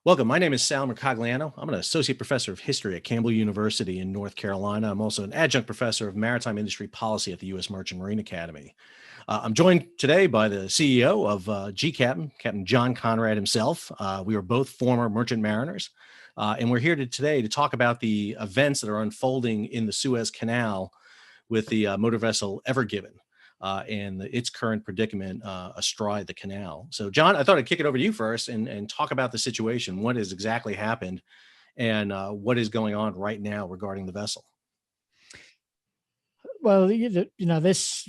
Welcome. My name is Sal Mercogliano. I'm an associate professor of history at Campbell University in North Carolina. I'm also an adjunct professor of maritime industry policy at the U.S. Merchant Marine Academy. I'm joined today by the CEO of GCaptain, Captain John Konrad himself. We are both former merchant mariners, and we're here today to talk about the events that are unfolding in the Suez Canal with the motor vessel Ever Given. And its current predicament astride the canal. So, John, I thought I'd kick it over to you first and talk about the situation. What has exactly happened, and what is going on right now regarding the vessel? Well, this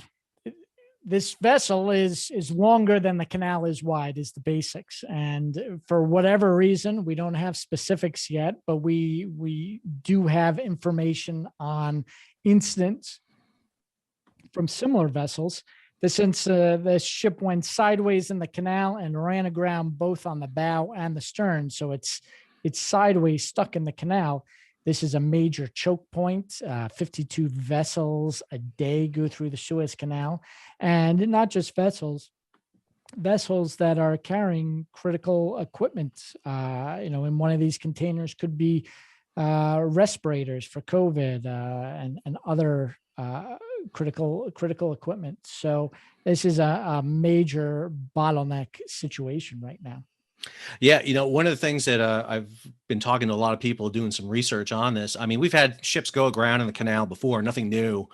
vessel is longer than the canal is wide, is the basics. And for whatever reason, we don't have specifics yet, but we do have information on incidents from similar vessels. Since the ship went sideways in the canal and ran aground both on the bow and the stern, so it's sideways stuck in the canal. This is a major choke point. 52 vessels a day go through the Suez Canal, and not just vessels that are carrying critical equipment. In one of these containers could be respirators for COVID and other critical equipment. So this is a major bottleneck situation right now. Yeah, one of the things that I've been talking to a lot of people doing some research on this. I mean, we've had ships go aground in the canal before, nothing new.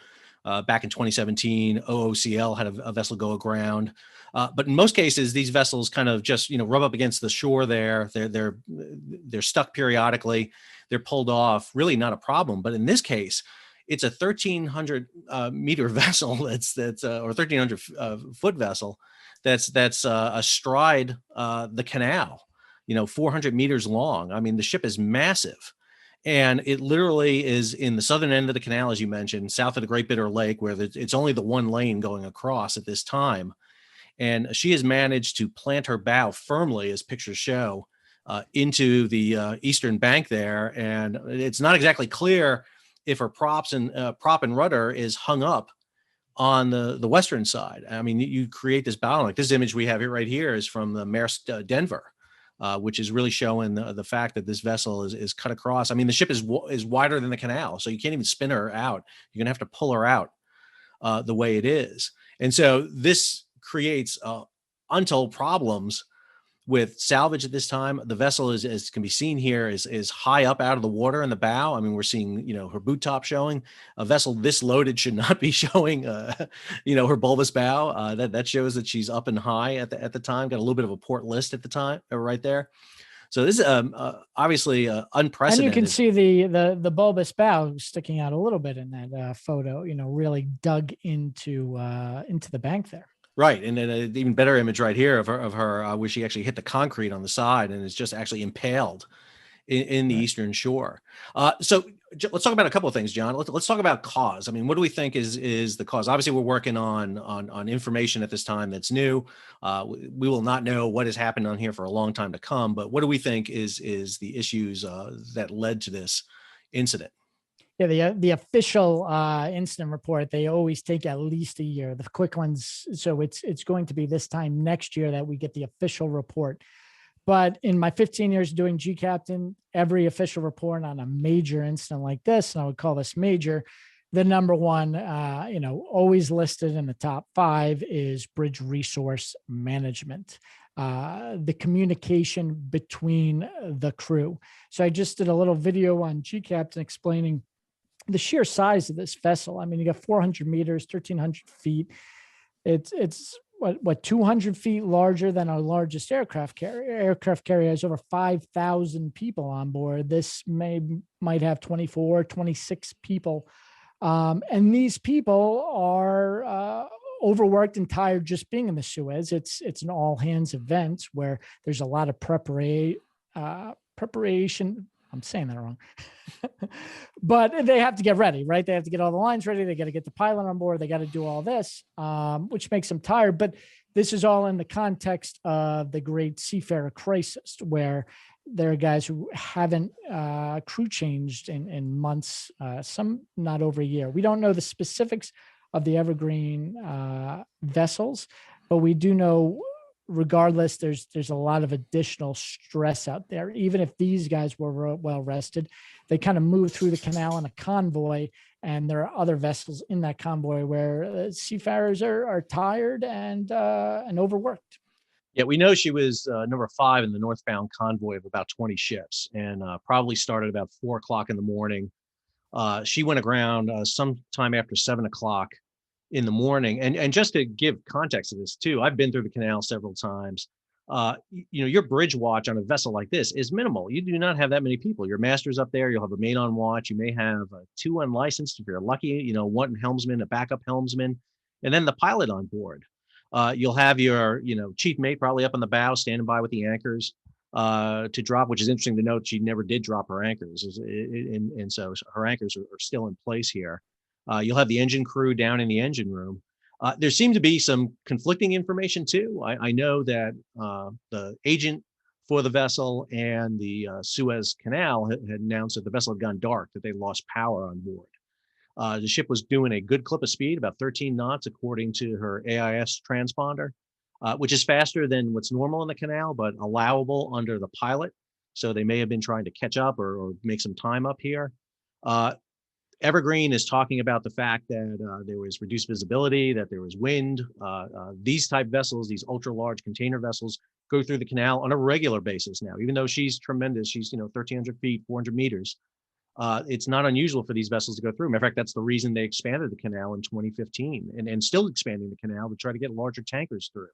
Back in 2017, OOCL had a vessel go aground. But in most cases, these vessels kind of just, rub up against the shore there. They're stuck periodically. They're pulled off. Really not a problem. But in this case, it's a 1,300 meter vessel or 1,300 foot vessel that's astride the canal, 400 meters long. I mean, the ship is massive. And it literally is in the southern end of the canal, as you mentioned, south of the Great Bitter Lake, where it's only the one lane going across at this time. And she has managed to plant her bow firmly, as pictures show, into the eastern bank there. And it's not exactly clear if her prop and rudder is hung up on the western side. I mean, you create this bottleneck. This image we have here right here is from the Maersk Denver, which is really showing the fact that this vessel is cut across. I mean, the ship is wider than the canal, so you can't even spin her out. You're gonna have to pull her out the way it is. And so this creates untold problems with salvage at this time. The vessel is, as can be seen here, is high up out of the water in the bow. I mean, we're seeing, her boot top showing. A vessel this loaded should not be showing, her bulbous bow. That shows that she's up and high at the time. Got a little bit of a port list at the time, right there. So this is obviously unprecedented. And you can see the bulbous bow sticking out a little bit in that photo. Really dug into the bank there. Right, and then an even better image right here of her where she actually hit the concrete on the side and is just actually impaled in the eastern shore. So let's talk about a couple of things, John. Let's talk about cause. I mean, what do we think is the cause? Obviously, we're working on information at this time that's new. We will not know what has happened on here for a long time to come. But what do we think is the issues that led to this incident? Yeah, the official incident report, they always take at least a year. The quick ones, so it's going to be this time next year that we get the official report. But in my 15 years doing GCaptain, every official report on a major incident like this, and I would call this major, the number one, always listed in the top 5 is bridge resource management. The communication between the crew. So I just did a little video on GCaptain explaining the sheer size of this vessel. I mean, you got 400 meters, 1,300 feet. It's what 200 feet larger than our largest aircraft carrier. Aircraft carrier has over 5,000 people on board. This might have 24, 26 people. And these people are overworked and tired just being in the Suez. It's an all hands event where there's a lot of preparation. I'm saying that wrong. But they have to get ready, right? They have to get all the lines ready. They got to get the pilot on board. They got to do all this, which makes them tired. But this is all in the context of the great seafarer crisis, where there are guys who haven't crew changed in months, some not over a year. We don't know the specifics of the Evergreen vessels, but we do know regardless, there's a lot of additional stress out there. Even if these guys were well rested, they kind of move through the canal in a convoy, and there are other vessels in that convoy where seafarers are tired and overworked. Yeah, we know she was number 5 in the northbound convoy of about 20 ships, and probably started about 4 o'clock in the morning. She went aground sometime after 7 o'clock in the morning. And just to give context to this too, I've been through the canal several times. Your bridge watch on a vessel like this is minimal. You do not have that many people. Your master's up there. You'll have a mate on watch. You may have 2 unlicensed if you're lucky. One helmsman, a backup helmsman, and then the pilot on board. You'll have your chief mate probably up on the bow, standing by with the anchors to drop. Which is interesting to note. She never did drop her anchors, and so her anchors are still in place here. You'll have the engine crew down in the engine room. There seemed to be some conflicting information too. I know that the agent for the vessel and the Suez Canal had announced that the vessel had gone dark, that they lost power on board. The ship was doing a good clip of speed, about 13 knots, according to her AIS transponder, which is faster than what's normal in the canal, but allowable under the pilot. So they may have been trying to catch up or make some time up here. Evergreen is talking about the fact that there was reduced visibility, that there was wind. These type vessels, these ultra large container vessels, go through the canal on a regular basis now. Even though she's tremendous, she's 1,300 feet, 400 meters. It's not unusual for these vessels to go through. Matter of fact, that's the reason they expanded the canal in 2015 and still expanding the canal to try to get larger tankers through.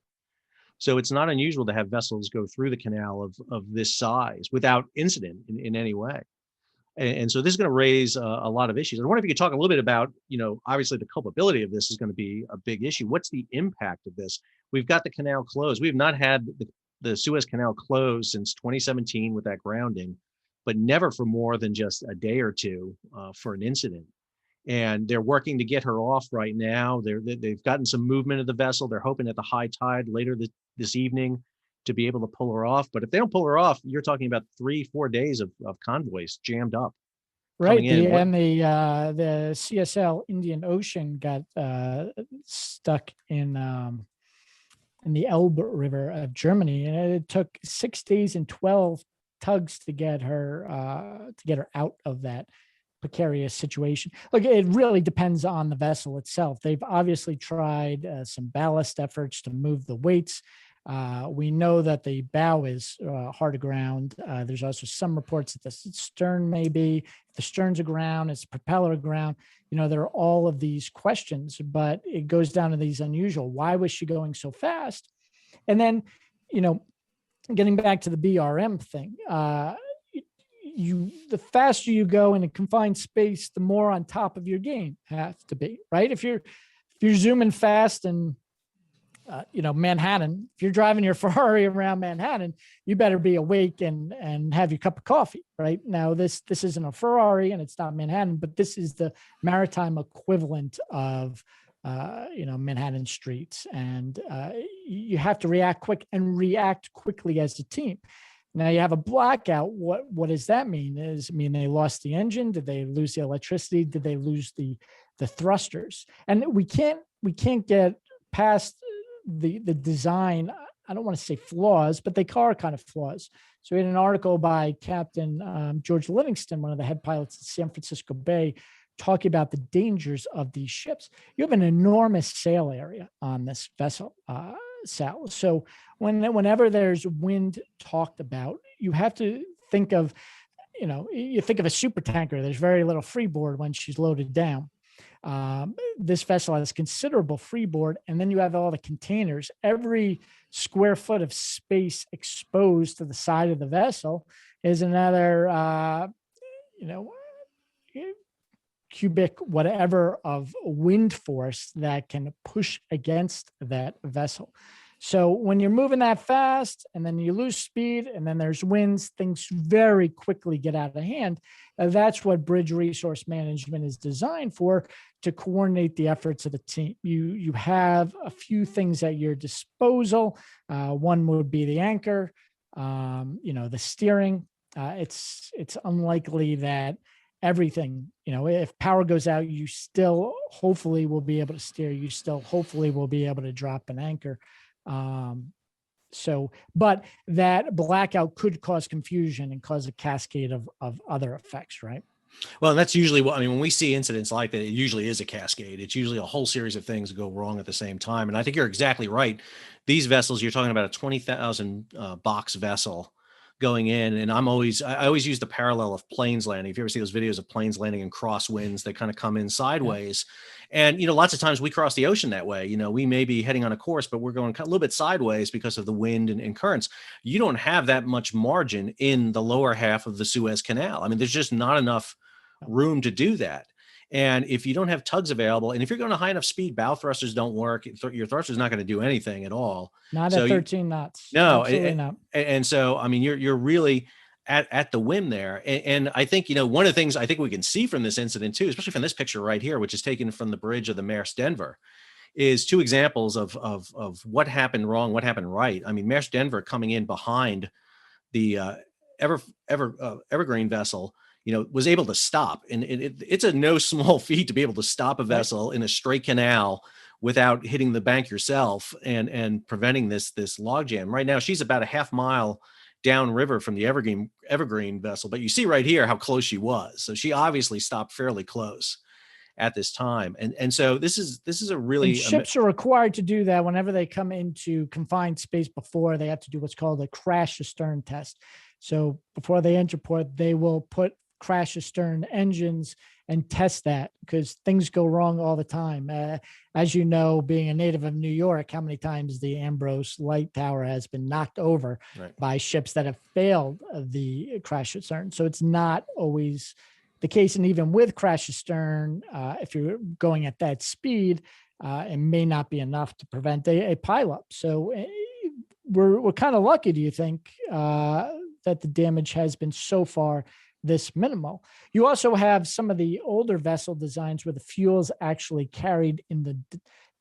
So it's not unusual to have vessels go through the canal of this size without incident in any way. And so this is going to raise a lot of issues. I wonder if you could talk a little bit about, obviously the culpability of this is going to be a big issue. What's the impact of this? We've got the canal closed. We have not had the Suez Canal closed since 2017 with that grounding, but never for more than just a day or two for an incident. And they're working to get her off right now. They've gotten some movement of the vessel. They're hoping at the high tide later this evening to be able to pull her off. But if they don't pull her off, you're talking about 3-4 days of convoys jammed up. Right. The CSL Indian Ocean got stuck in the Elbe River of Germany, and it took 6 days and 12 tugs to get her out of that precarious situation. Look, it really depends on the vessel itself. They've obviously tried some ballast efforts to move the weights. We know that the bow is hard aground. There's also some reports that the stern may be. If the stern's aground, it's propeller aground. There are all of these questions, but it goes down to these unusual. Why was she going so fast? And then, getting back to the BRM thing, the faster you go in a confined space, the more on top of your game have to be, right? If you're zooming fast and Manhattan, if you're driving your Ferrari around Manhattan, you better be awake and have your cup of coffee right now. This isn't a Ferrari and it's not Manhattan, but this is the maritime equivalent of Manhattan streets, and you have to react quick and react quickly as a team. Now you have a blackout. What does that mean? Does it mean they lost the engine? Did they lose the electricity? Did they lose the thrusters? And we can't get past the design. I don't want to say flaws, but they are kind of flaws. So in an article by Captain George Livingston, one of the head pilots at San Francisco Bay, talking about the dangers of these ships. You have an enormous sail area on this vessel, Sal. So whenever there's wind talked about, you have to think of, you think of a super tanker. There's very little freeboard when she's loaded down. This vessel has considerable freeboard, and then you have all the containers. Every square foot of space exposed to the side of the vessel is another, cubic whatever of wind force that can push against that vessel. So when you're moving that fast and then you lose speed and then there's winds, things very quickly get out of hand. That's what bridge resource management is designed for, to coordinate the efforts of the team. You have a few things at your disposal. One would be the anchor, the steering. It's unlikely that everything, if power goes out, you still hopefully will be able to steer. You still hopefully will be able to drop an anchor. So, but that blackout could cause confusion and cause a cascade of other effects, right? Well, that's usually what I mean. When we see incidents like that, it usually is a cascade. It's usually a whole series of things that go wrong at the same time. And I think you're exactly right. These vessels, you're talking about a 20,000 box vessel going in. And I always use the parallel of planes landing. If you ever see those videos of planes landing in crosswinds, they kind of come in Yeah. sideways. And, lots of times we cross the ocean that way. We may be heading on a course, but we're going a little bit sideways because of the wind and currents. You don't have that much margin in the lower half of the Suez Canal. I mean, there's just not enough room to do that. And if you don't have tugs available, and if you're going to high enough speed, bow thrusters don't work. Your thruster's not going to do anything at all. Not So at 13 knots. no, Absolutely not. and so I mean, you're really at the whim there. And I think one of the things I think we can see from this incident too, especially from this picture right here, which is taken from the bridge of the Maersk Denver, is two examples of what happened wrong, what happened right. I mean, Maersk Denver coming in behind the Evergreen vessel, was able to stop. And it's a no small feat to be able to stop a vessel in a straight canal without hitting the bank yourself and preventing this logjam. Right now, she's about a half mile downriver from the Evergreen vessel, but you see right here how close she was. So she obviously stopped fairly close at this time. And so this is a really and ships are required to do that whenever they come into confined space. Before they have to do what's called a crash astern test. So before they enter port, they will put crash astern engines and test that, because things go wrong all the time. As you know, being a native of New York, how many times the Ambrose Light Tower has been knocked over by ships that have failed the crash astern. So it's not always the case. And even with crash astern, if you're going at that speed, it may not be enough to prevent a pileup. So we're kind of lucky, do you think, that the damage has been so far this minimal? You also have some of the older vessel designs where the fuel's actually carried in the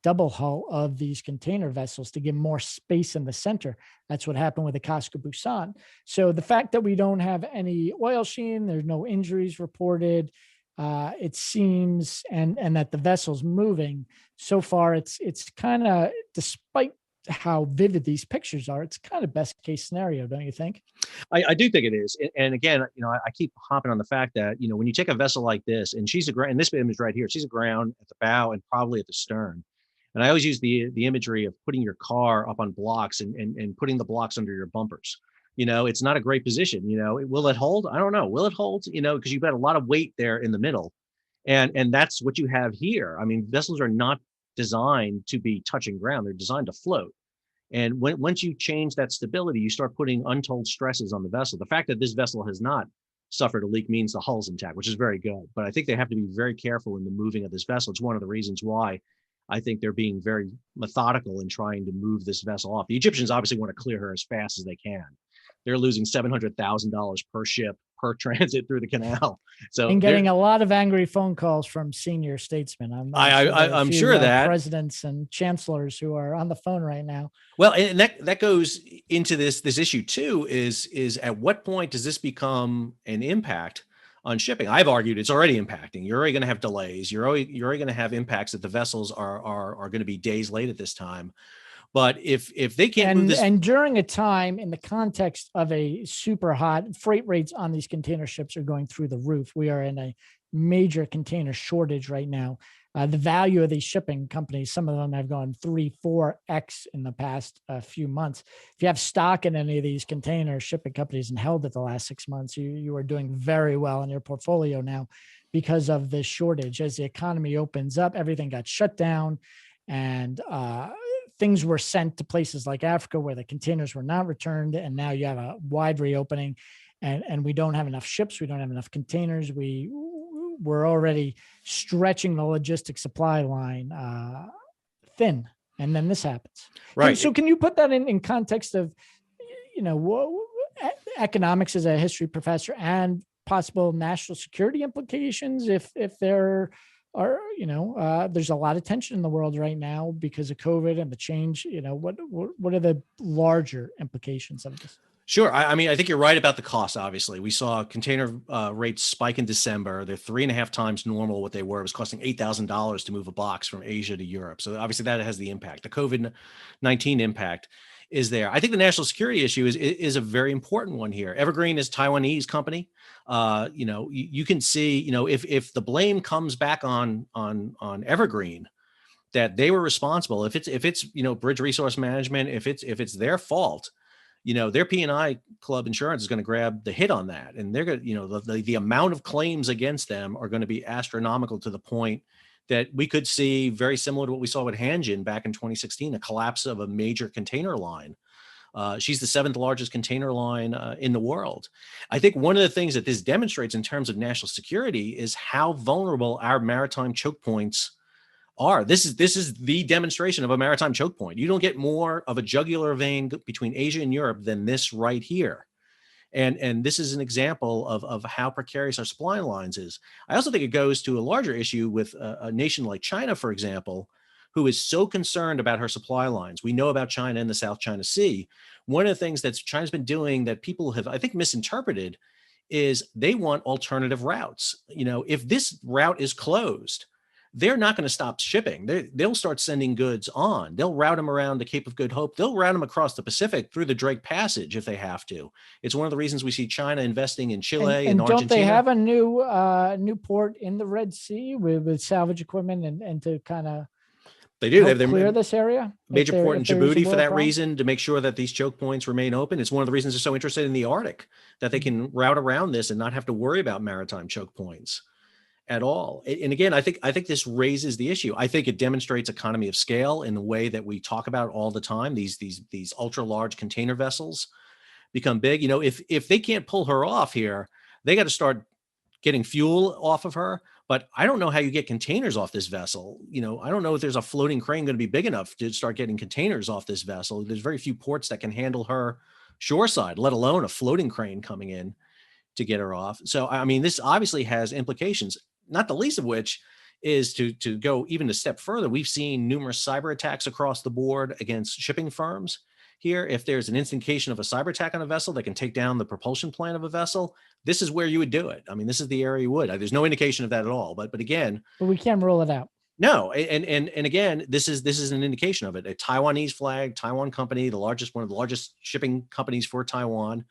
double hull of these container vessels to give more space in the center. That's what happened with the Casca Busan. So the fact that we don't have any oil sheen, there's no injuries reported, it seems, and that the vessel's moving so far, it's kind of, despite how vivid these pictures are, it's kind of best case scenario, don't you think? I do think it is. And again, I keep hopping on the fact that, when you take a vessel like this, and she's in this image right here, she's aground at the bow and probably at the stern. And I always use the imagery of putting your car up on blocks and putting the blocks under your bumpers. It's not a great position. Will it hold? I don't know. Will it hold? Because you've got a lot of weight there in the middle. And that's what you have here. I mean, vessels are not designed to be touching ground. They're designed to float. And once you change that stability, you start putting untold stresses on the vessel. The fact that this vessel has not suffered a leak means the hull's intact, which is very good. But I think they have to be very careful in the moving of this vessel. It's one of the reasons why I think they're being very methodical in trying to move this vessel off. The Egyptians obviously want to clear her as fast as they can. They're losing $700,000 per ship per transit through the canal. So and getting a lot of angry phone calls from senior statesmen. I'm sure that presidents and chancellors who are on the phone right now. Well, and that goes into this issue too, is at what point does this become an impact on shipping? I've argued it's already impacting. You're already going to have delays. You're already going to have impacts that the vessels are going to be days late at this time. But if they can't move this, and during a time in the context of a super hot, freight rates on these container ships are going through the roof. We are in a major container shortage right now. The value of these shipping companies, some of them have gone 3-4x in the past few months. If you have stock in any of these container shipping companies and held it the last 6 months, you are doing very well in your portfolio now because of this shortage. As the economy opens up, everything got shut down, and things were sent to places like Africa where the containers were not returned. And now you have a wide reopening, and we don't have enough ships. We don't have enough containers. We're already stretching the logistics supply line thin. And then this happens. Right. So can you put that in context of, economics as a history professor and possible national security implications if there are, there's a lot of tension in the world right now because of COVID and the change. What are the larger implications of this? Sure. I mean, I think you're right about the cost. Obviously, we saw container rates spike in December. They're 3.5 times normal what they were. It was costing $8,000 to move a box from Asia to Europe. So obviously that has the impact, the COVID-19 impact. is there. I think the national security issue is a very important one here. Evergreen is a Taiwanese company. You can see, if the blame comes back on Evergreen, that they were responsible. If it's bridge resource management, if it's their fault, their P&I club insurance is going to grab the hit on that, and they're going to, the amount of claims against them are going to be astronomical, to the point that we could see very similar to what we saw with Hanjin back in 2016, a collapse of a major container line. She's the 7th largest container line in the world. I think one of the things that this demonstrates in terms of national security is how vulnerable our maritime choke points are. This is the demonstration of a maritime choke point. You don't get more of a jugular vein between Asia and Europe than this right here. And this is an example of how precarious our supply lines is. I also think it goes to a larger issue with a nation like China, for example, who is so concerned about her supply lines. We know about China in the South China Sea. One of the things that China's been doing that people have, I think, misinterpreted is they want alternative routes. If this route is closed, they're not going to stop shipping. They'll start sending goods on. They'll route them around the Cape of Good Hope. They'll route them across the Pacific through the Drake Passage if they have to. It's one of the reasons we see China investing in Chile and Argentina. Don't they have a new port in the Red Sea with salvage equipment and to kind of they do. They have clear this area? Major port in Djibouti for that reason, to make sure that these choke points remain open. It's one of the reasons they're so interested in the Arctic, that they can route around this and not have to worry about maritime choke points at all. And again, I think this raises the issue. I think it demonstrates economy of scale in the way that we talk about all the time. These ultra large container vessels become big. If they can't pull her off here, they got to start getting fuel off of her. But I don't know how you get containers off this vessel. I don't know if there's a floating crane going to be big enough to start getting containers off this vessel. There's very few ports that can handle her shoreside, let alone a floating crane coming in to get her off. So, I mean, this obviously has implications, not the least of which is to go even a step further. We've seen numerous cyber attacks across the board against shipping firms here. If there's an indication of a cyber attack on a vessel that can take down the propulsion plant of a vessel, this is where you would do it. I mean, this is the area you would. There's no indication of that at all. But again, we can't rule it out. No, and again, this is an indication of it. A Taiwanese flag, Taiwan company, one of the largest shipping companies for Taiwan,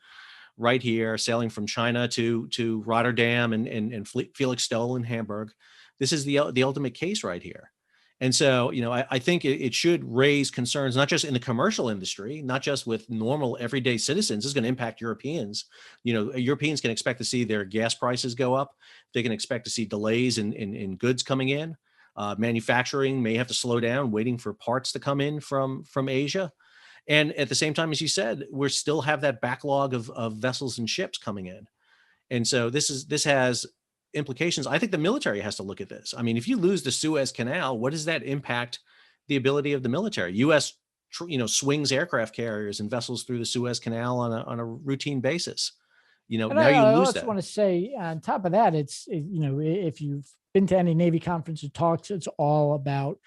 right here, sailing from China to Rotterdam and Felixstowe in Hamburg. This is the ultimate case right here. And so, I think it should raise concerns, not just in the commercial industry, not just with normal everyday citizens. This is going to impact Europeans. Europeans can expect to see their gas prices go up. They can expect to see delays in goods coming in. Manufacturing may have to slow down, waiting for parts to come in from Asia. And at the same time, as you said, we still have that backlog of vessels and ships coming in. And so this has implications. I think the military has to look at this. I mean, if you lose the Suez Canal, what does that impact the ability of the military? U.S. swings aircraft carriers and vessels through the Suez Canal on a routine basis. Now you lose that. I also want to say, on top of that, if you've been to any Navy conference or talks, it's all about,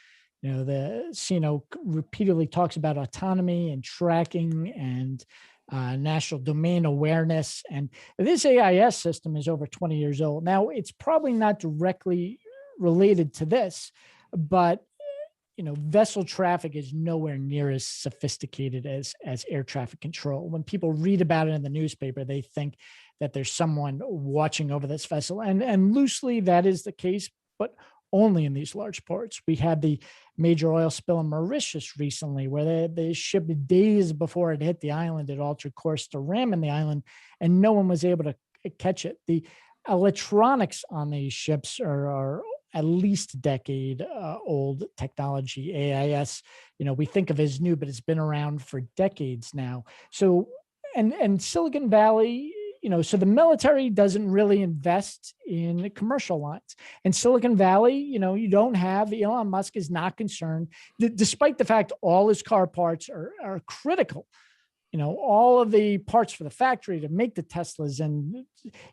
the CNO repeatedly talks about autonomy and tracking and national domain awareness. And this AIS system is over 20 years old. Now, it's probably not directly related to this, but vessel traffic is nowhere near as sophisticated as air traffic control. When people read about it in the newspaper, they think that there's someone watching over this vessel. And loosely that is the case, but only in these large ports. We had the major oil spill in Mauritius recently, where the ship, days before it hit the island, it altered course to ram in the island, and no one was able to catch it. The electronics on these ships are at least a decade old technology. AIS, we think of as new, but it's been around for decades now. So, and Silicon Valley, so the military doesn't really invest in commercial lines. And Silicon Valley, you don't have, Elon Musk is not concerned, despite the fact all his car parts are critical. All of the parts for the factory to make the Teslas, and,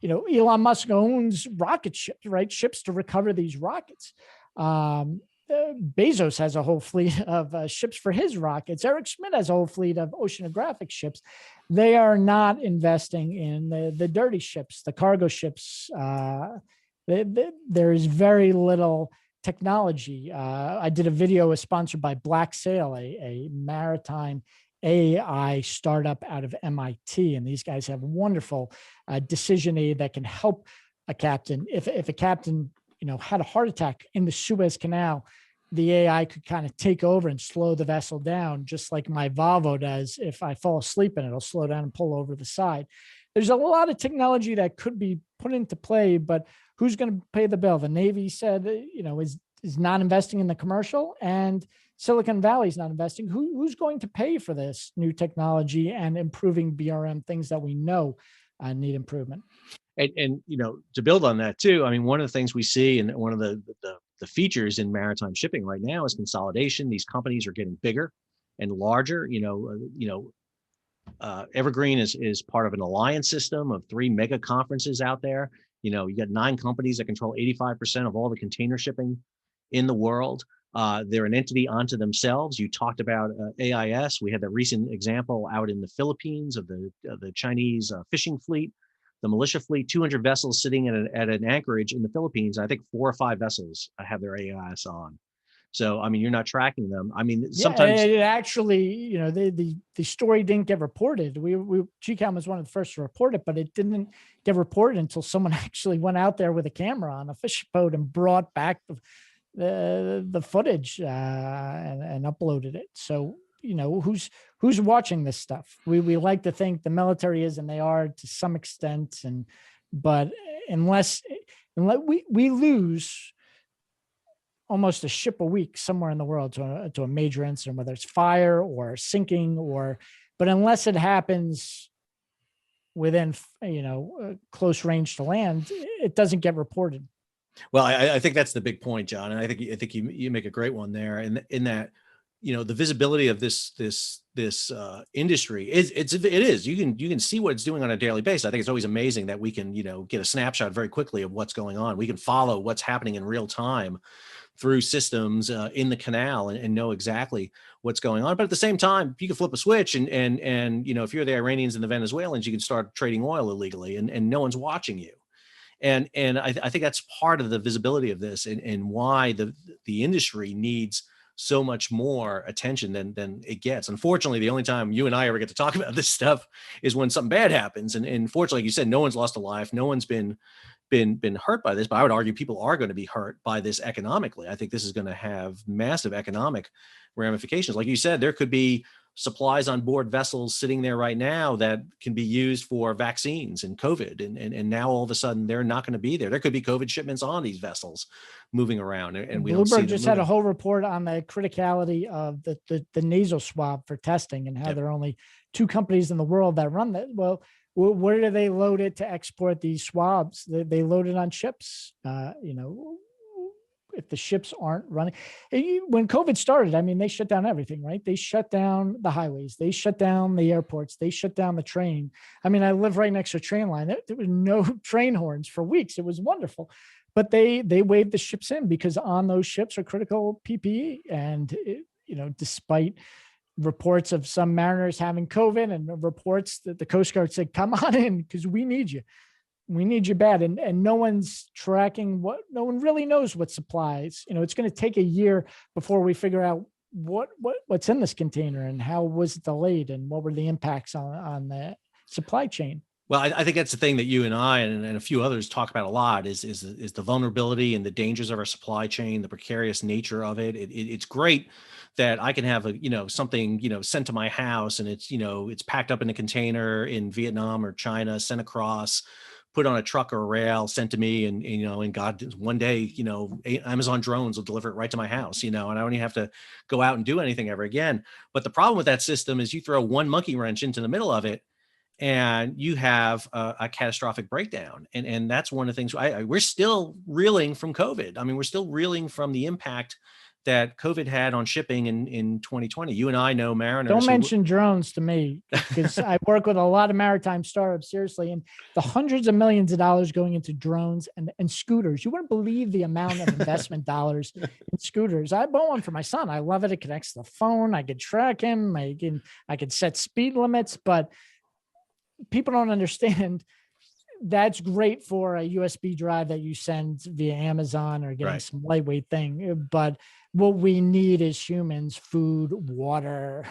Elon Musk owns rocket ships, right? Ships to recover these rockets. Bezos has a whole fleet of ships for his rockets. Eric Schmidt has a whole fleet of oceanographic ships. They are not investing in the dirty ships, the cargo ships. There is very little technology. I did a video sponsored by Black Sail, a maritime AI startup out of MIT, and these guys have wonderful decision aid that can help a captain. If a captain, had a heart attack in the Suez Canal, the AI could kind of take over and slow the vessel down, just like my Volvo does. If I fall asleep in it, it'll slow down and pull over the side. There's a lot of technology that could be put into play, but who's going to pay the bill? The Navy said, is not investing in the commercial, and Silicon Valley's not investing. Who's going to pay for this new technology and improving BRM, things that we know need improvement? And to build on that too, I mean, one of the things we see, and one of the features in maritime shipping right now is consolidation. These companies are getting bigger and larger. Evergreen is part of an alliance system of 3 mega conferences out there. You got 9 companies that control 85% of all the container shipping in the world. They're an entity unto themselves. You talked about AIS. We had the recent example out in the Philippines of the Chinese fishing fleet, the militia fleet, 200 vessels sitting at an anchorage in the Philippines. I think 4 or 5 vessels have their AIS on. So, I mean, you're not tracking them. I mean, sometimes it actually, the story didn't get reported. GCAM was one of the first to report it, but it didn't get reported until someone actually went out there with a camera on a fishing boat and brought back the footage and uploaded it. So, who's watching this stuff? We like to think the military is, and they are to some extent, but unless we lose almost a ship a week somewhere in the world to a major incident, whether it's fire or sinking, but unless it happens within, close range to land, it doesn't get reported. Well, I think that's the big point, John, and I think you make a great one there, and in that, the visibility of this industry it is you can see what it's doing on a daily basis. I think it's always amazing that we can get a snapshot very quickly of what's going on. We can follow what's happening in real time through systems in the canal and know exactly what's going on. But at the same time, you can flip a switch and if you're the Iranians and the Venezuelans, you can start trading oil illegally and no one's watching you. And I think that's part of the visibility of this and why the industry needs so much more attention than it gets. Unfortunately, the only time you and I ever get to talk about this stuff is when something bad happens. And fortunately, like you said, no one's lost a life. No one's been hurt by this, but I would argue people are going to be hurt by this economically. I think this is going to have massive economic ramifications. Like you said, there could be supplies on board vessels sitting there right now that can be used for vaccines and COVID. And now all of a sudden they're not going to be there. There could be COVID shipments on these vessels moving around. And we Bloomberg just had a whole report on the criticality of the nasal swab for testing and how there are only 2 companies in the world that run that. Well, where do they load it to export these swabs? They load it on ships. If the ships aren't running, when COVID started, I mean, they shut down everything, right? They shut down the highways, they shut down the airports, they shut down the train. I mean, I live right next to a train line. There was no train horns for weeks. It was wonderful, but they waved the ships in because on those ships are critical PPE. And, despite reports of some mariners having COVID and reports that the Coast Guard said, come on in because we need you. We need you bad. And no one's tracking no one really knows what supplies. It's going to take a year before we figure out what's in this container and how was it delayed and what were the impacts on the supply chain. Well, I think that's the thing that you and I and a few others talk about a lot is the vulnerability and the dangers of our supply chain, the precarious nature of it. It's great that I can have something sent to my house and it's packed up in a container in Vietnam or China, sent across, put on a truck or a rail, sent to me, and God, one day, Amazon drones will deliver it right to my house, and I don't even have to go out and do anything ever again. But the problem with that system is you throw one monkey wrench into the middle of it, and you have a catastrophic breakdown. And that's one of the things we're still reeling from COVID. I mean, we're still reeling from the impact that COVID had on shipping in 2020. You and I know mariners. Don't mention drones to me because I work with a lot of maritime startups, seriously, and the hundreds of millions of dollars going into drones and scooters. You wouldn't believe the amount of investment dollars in scooters. I bought one for my son. I love it. It connects to the phone. I could track him. I could set speed limits, but people don't understand. That's great for a USB drive that you send via Amazon or getting some lightweight thing. But what we need as humans, food, water,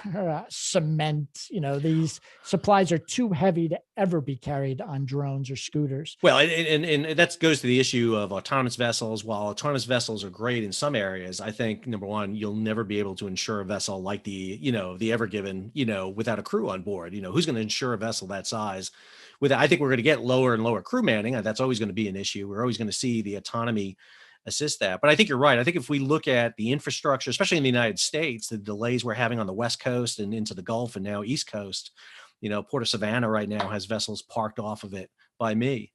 cement, these supplies are too heavy to ever be carried on drones or scooters. Well, and that goes to the issue of autonomous vessels. While autonomous vessels are great in some areas, I think number one, you'll never be able to insure a vessel like the Ever Given, without a crew on board. Who's going to insure a vessel that size? I think we're going to get lower and lower crew manning. That's always going to be an issue. We're always going to see the autonomy assist that. But I think you're right. I think if we look at the infrastructure, especially in the United States, the delays we're having on the West Coast and into the Gulf and now East Coast, Port of Savannah right now has vessels parked off of it by me.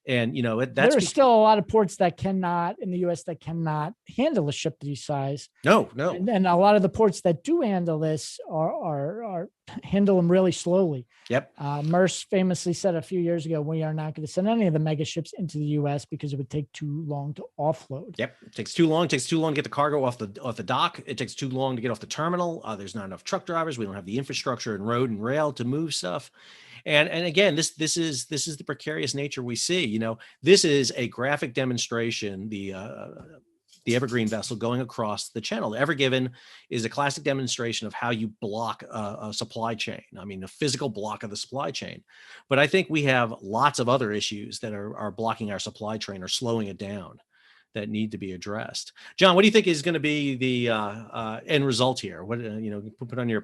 And, there are still a lot of ports that cannot in the U.S. that cannot handle a ship this size. No. And a lot of the ports that do handle this are handle them really slowly. Yep. Maersk famously said a few years ago, we are not going to send any of the mega ships into the U.S. because it would take too long to offload. Yep. It takes too long. It takes too long to get the cargo off the dock. It takes too long to get off the terminal. There's not enough truck drivers. We don't have the infrastructure and road and rail to move stuff. And again, this is the precarious nature we see. This is a graphic demonstration. The Evergreen vessel going across the channel. The Ever Given is a classic demonstration of how you block a supply chain. I mean, a physical block of the supply chain. But I think we have lots of other issues that are blocking our supply chain or slowing it down that need to be addressed. John, what do you think is going to be the end result here? What put on your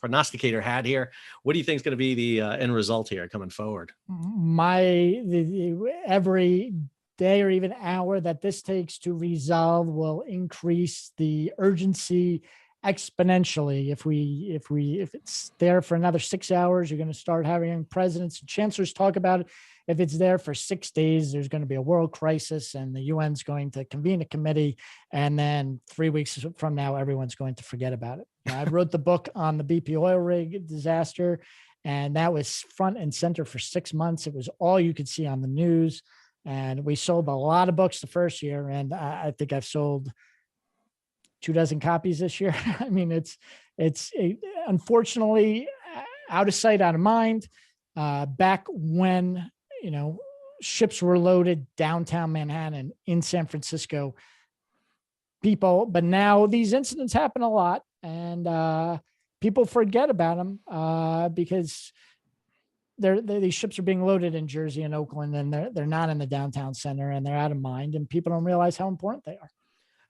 prognosticator hat here. What do you think is going to be the end result here coming forward? Every day or even hour that this takes to resolve will increase the urgency exponentially. If it's there for another 6 hours, you're going to start having presidents and chancellors talk about it. If it's there for 6 days, there's going to be a world crisis and the UN's going to convene a committee. And then 3 weeks from now, everyone's going to forget about it. I wrote the book on the BP oil rig disaster, and that was front and center for 6 months. It was all you could see on the news. And we sold a lot of books the first year. And I think I've sold 24 copies this year. I mean, it's unfortunately out of sight, out of mind. Back when, ships were loaded downtown Manhattan, in San Francisco, but now these incidents happen a lot, and people forget about them because these ships are being loaded in Jersey and Oakland, and they're not in the downtown center, and they're out of mind, and people don't realize how important they are.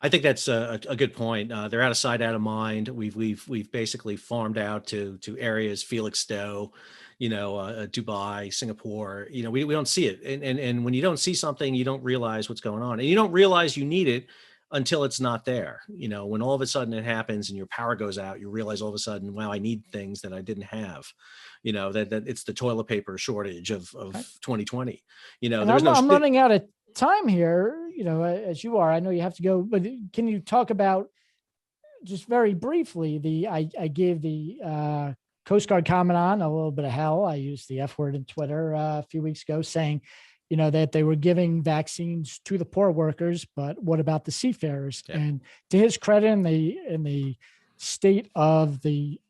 I think that's a good point. They're out of sight, out of mind. We've basically farmed out to areas, Felixstowe, Dubai, Singapore. We don't see it, and when you don't see something, you don't realize what's going on, and you don't realize you need it until it's not there. When all of a sudden it happens and your power goes out, you realize all of a sudden, wow, I need things that I didn't have. That it's the toilet paper shortage of 2020. I'm running out of time here, as you are. I know you have to go, but can you talk about just very briefly I gave the Coast Guard Commandant a little bit of hell. I used the F word in Twitter a few weeks ago, saying, that they were giving vaccines to the poor workers, but what about the seafarers? Yeah. And to his credit, in the state of the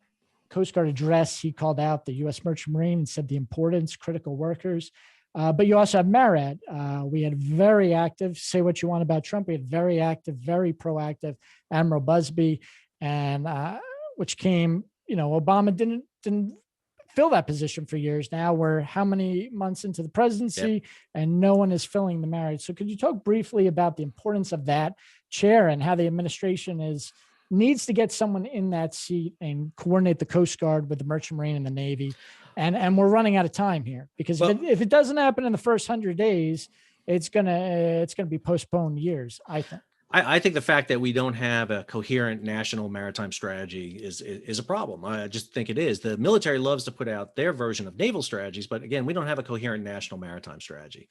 Coast Guard address, he called out the U.S. Merchant Marine and said the importance, critical workers. But you also have MARAD. We had very active, say what you want about Trump, we had very active, very proactive Admiral Busby, and which came, Obama didn't fill that position for years now. We're how many months into the presidency, yep, and no one is filling the MARAD. So could you talk briefly about the importance of that chair and how the administration needs to get someone in that seat and coordinate the Coast Guard with the Merchant Marine and the Navy? And we're running out of time here, because if it doesn't happen in the first 100 days, it's gonna be postponed years, I think. I think the fact that we don't have a coherent national maritime strategy is a problem. I just think it is. The military loves to put out their version of naval strategies, but again, we don't have a coherent national maritime strategy.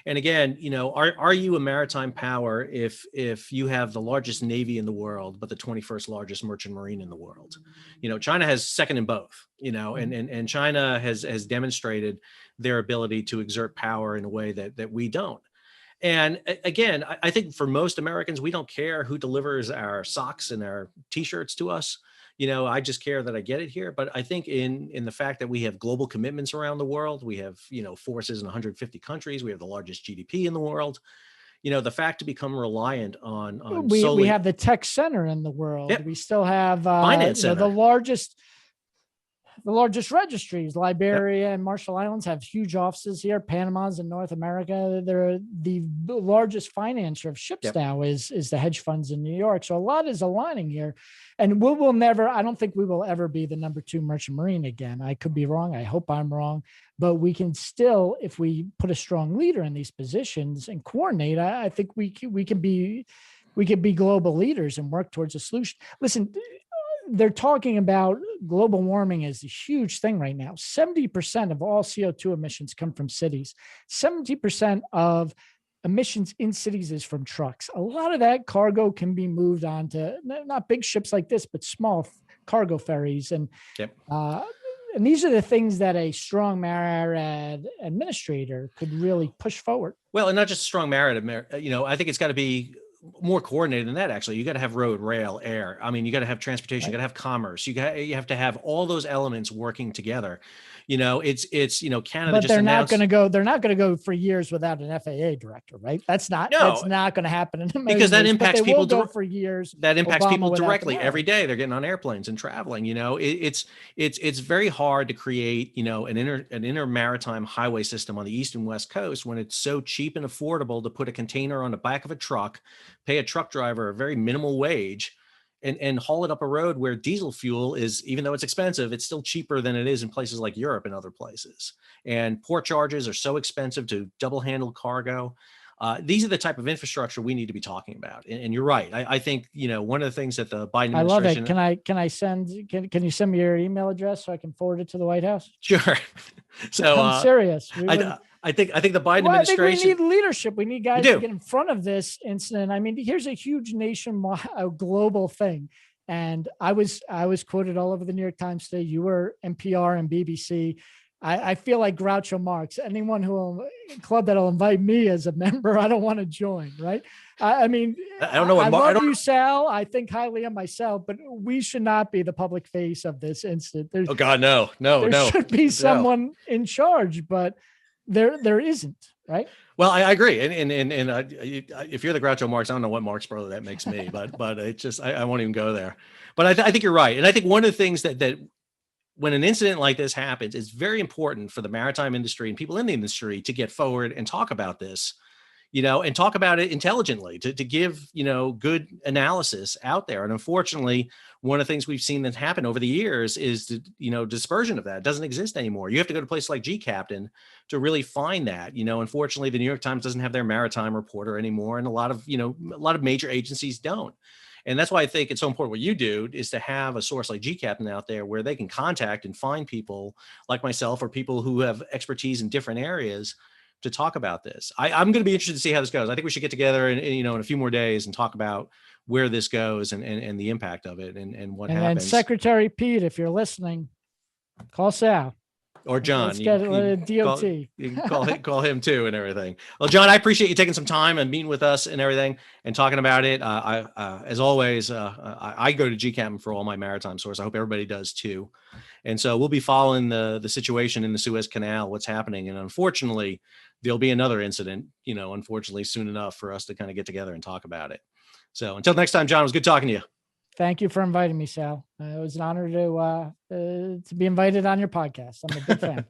And again, are you a maritime power if you have the largest navy in the world, but the 21st largest merchant marine in the world? China has second in both, and China has demonstrated their ability to exert power in a way that we don't. And again, I think for most Americans, we don't care who delivers our socks and our T-shirts to us. I just care that I get it here. But I think in the fact that we have global commitments around the world, we have, forces in 150 countries, we have the largest GDP in the world. the fact to become reliant on we solely have the tech center in the world. Yep. We still have finance center. The largest registries, Liberia and Marshall Islands, have huge offices here. Panama's in North America. They're the largest financer of ships now is the hedge funds in New York. So a lot is aligning here. And we will never, I don't think we will ever be the number 2 merchant marine again. I could be wrong. I hope I'm wrong. But we can still, if we put a strong leader in these positions and coordinate, I think we can be global leaders and work towards a solution. Listen, they're talking about global warming is a huge thing right now. 70% of all CO2 emissions come from cities. 70% of emissions in cities is from trucks. A lot of that cargo can be moved on to not big ships like this, but small cargo ferries. And these are the things that a strong MARAD administrator could really push forward. Well, and not just strong MARAD, I think it's got to be more coordinated than that. Actually, you got to have road, rail, air. I mean, you got to have transportation, you got to have commerce. You have to have all those elements working together. It's Canada. But just they're announced, they're not going to go for years without an FAA director, right? That's not going to happen because that impacts people for years. That impacts people directly every day. They're getting on airplanes and traveling. It's very hard to create an inter maritime highway system on the east and west coast when it's so cheap and affordable to put a container on the back of a truck, pay a truck driver a very minimal wage, and haul it up a road where diesel fuel is, even though it's expensive, it's still cheaper than it is in places like Europe and other places. And port charges are so expensive to double handle cargo. These are the type of infrastructure we need to be talking about. And you're right. I think, one of the things that the Biden administration— I love it. Can you send me your email address so I can forward it to the White House? Sure. So I'm serious. I think the Biden administration— I think we need leadership. We need guys to get in front of this incident. I mean, here's a huge nationwide, global thing. And I was quoted all over the New York Times today. You were NPR and BBC. I feel like Groucho Marx. Anyone club that'll invite me as a member, I don't want to join. Right? I mean, I don't know what I love you, Sal. I think highly of myself, but we should not be the public face of this incident. Oh God, no. There should be someone in charge, but there isn't, right? Well, I agree. And if you're the Groucho Marx, I don't know what Marx brother that makes me, but it's just, I won't even go there. But I think you're right. And I think one of the things that when an incident like this happens, it's very important for the maritime industry and people in the industry to get forward and talk about this, and talk about it intelligently, to give, good analysis out there. And unfortunately, one of the things we've seen that happen over the years is the, dispersion of that. It doesn't exist anymore. You have to go to places like GCaptain to really find that. Unfortunately, the New York Times doesn't have their maritime reporter anymore. And a lot of major agencies don't. And that's why I think it's so important what you do is to have a source like GCaptain out there where they can contact and find people like myself or people who have expertise in different areas to talk about this. I'm going to be interested to see how this goes. I think we should get together in a few more days and talk about where this goes and the impact of it and what happens. And Secretary Pete, if you're listening, call Sal. Or John. Let's get a DOT. You can call him too and everything. Well, John, I appreciate you taking some time and meeting with us and everything and talking about it. As always, I go to GCaptain for all my maritime source. I hope everybody does too. And so we'll be following the situation in the Suez Canal, what's happening. And unfortunately, there'll be another incident, unfortunately soon enough for us to kind of get together and talk about it. So until next time, John, it was good talking to you. Thank you for inviting me, Sal. It was an honor to be invited on your podcast. I'm a big fan.